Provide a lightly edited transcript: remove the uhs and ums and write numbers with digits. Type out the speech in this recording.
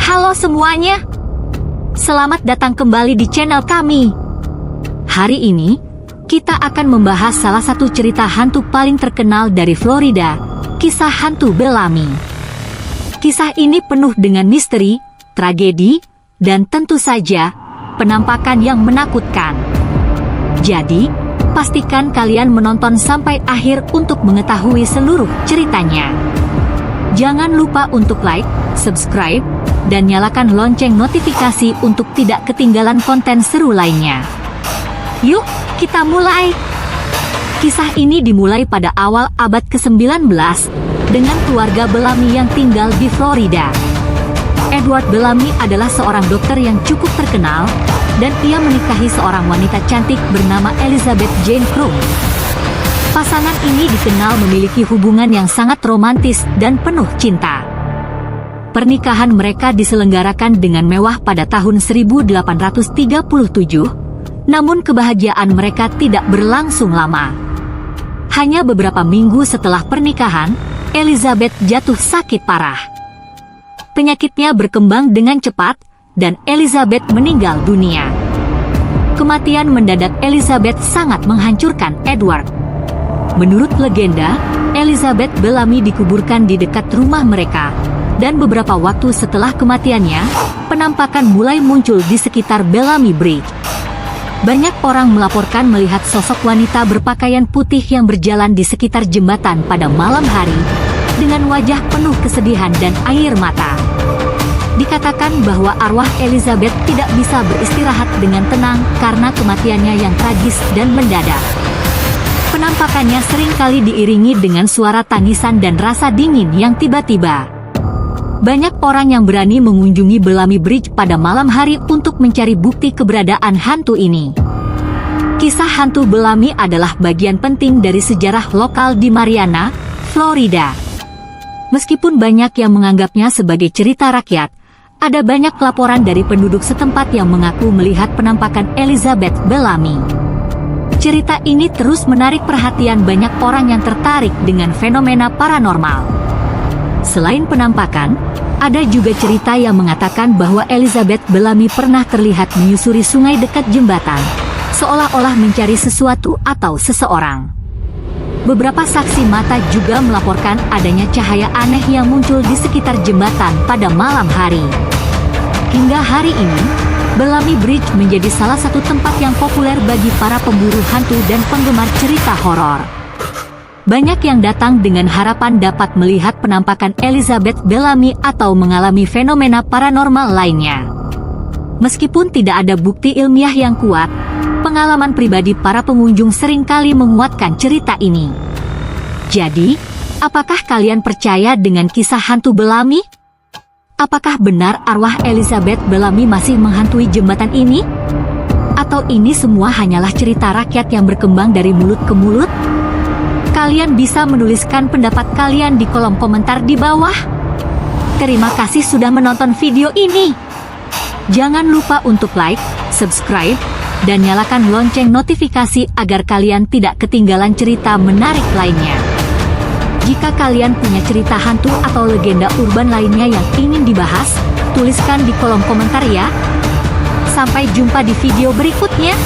Halo semuanya, selamat datang kembali di channel kami. Hari ini, kita akan membahas salah satu cerita hantu paling terkenal dari Florida, kisah hantu Bellamy. Kisah ini penuh dengan misteri, tragedi, dan tentu saja, penampakan yang menakutkan. Jadi, pastikan kalian menonton sampai akhir untuk mengetahui seluruh ceritanya. Jangan lupa untuk like, subscribe, dan nyalakan lonceng notifikasi untuk tidak ketinggalan konten seru lainnya. Yuk, kita mulai! Kisah ini dimulai pada awal abad ke-19 dengan keluarga Bellamy yang tinggal di Florida. Edward Bellamy adalah seorang dokter yang cukup terkenal, dan ia menikahi seorang wanita cantik bernama Elizabeth Jane Krum. Pasangan ini dikenal memiliki hubungan yang sangat romantis dan penuh cinta. Pernikahan mereka diselenggarakan dengan mewah pada tahun 1837, namun kebahagiaan mereka tidak berlangsung lama. Hanya beberapa minggu setelah pernikahan, Elizabeth jatuh sakit parah. Penyakitnya berkembang dengan cepat, dan Elizabeth meninggal dunia. Kematian mendadak Elizabeth sangat menghancurkan Edward. Menurut legenda, Elizabeth Bellamy dikuburkan di dekat rumah mereka, dan beberapa waktu setelah kematiannya, penampakan mulai muncul di sekitar Bellamy Bridge. Banyak orang melaporkan melihat sosok wanita berpakaian putih yang berjalan di sekitar jembatan pada malam hari, dengan wajah penuh kesedihan dan air mata. Dikatakan bahwa arwah Elizabeth tidak bisa beristirahat dengan tenang karena kematiannya yang tragis dan mendadak. Penampakannya seringkali diiringi dengan suara tangisan dan rasa dingin yang tiba-tiba. Banyak orang yang berani mengunjungi Bellamy Bridge pada malam hari untuk mencari bukti keberadaan hantu ini. Kisah hantu Bellamy adalah bagian penting dari sejarah lokal di Marianna, Florida. Meskipun banyak yang menganggapnya sebagai cerita rakyat, ada banyak laporan dari penduduk setempat yang mengaku melihat penampakan Elizabeth Bellamy. Cerita ini terus menarik perhatian banyak orang yang tertarik dengan fenomena paranormal. Selain penampakan, ada juga cerita yang mengatakan bahwa Elizabeth Bellamy pernah terlihat menyusuri sungai dekat jembatan, seolah-olah mencari sesuatu atau seseorang. Beberapa saksi mata juga melaporkan adanya cahaya aneh yang muncul di sekitar jembatan pada malam hari. Hingga hari ini, Bellamy Bridge menjadi salah satu tempat yang populer bagi para pemburu hantu dan penggemar cerita horor. Banyak yang datang dengan harapan dapat melihat penampakan Elizabeth Bellamy atau mengalami fenomena paranormal lainnya. Meskipun tidak ada bukti ilmiah yang kuat, pengalaman pribadi para pengunjung seringkali menguatkan cerita ini. Jadi, apakah kalian percaya dengan kisah hantu Bellamy? Apakah benar arwah Elizabeth Bellamy masih menghantui jembatan ini? Atau ini semua hanyalah cerita rakyat yang berkembang dari mulut ke mulut? Kalian bisa menuliskan pendapat kalian di kolom komentar di bawah. Terima kasih sudah menonton video ini. Jangan lupa untuk like, subscribe, dan nyalakan lonceng notifikasi agar kalian tidak ketinggalan cerita menarik lainnya. Jika kalian punya cerita hantu atau legenda urban lainnya yang ingin dibahas, tuliskan di kolom komentar ya. Sampai jumpa di video berikutnya.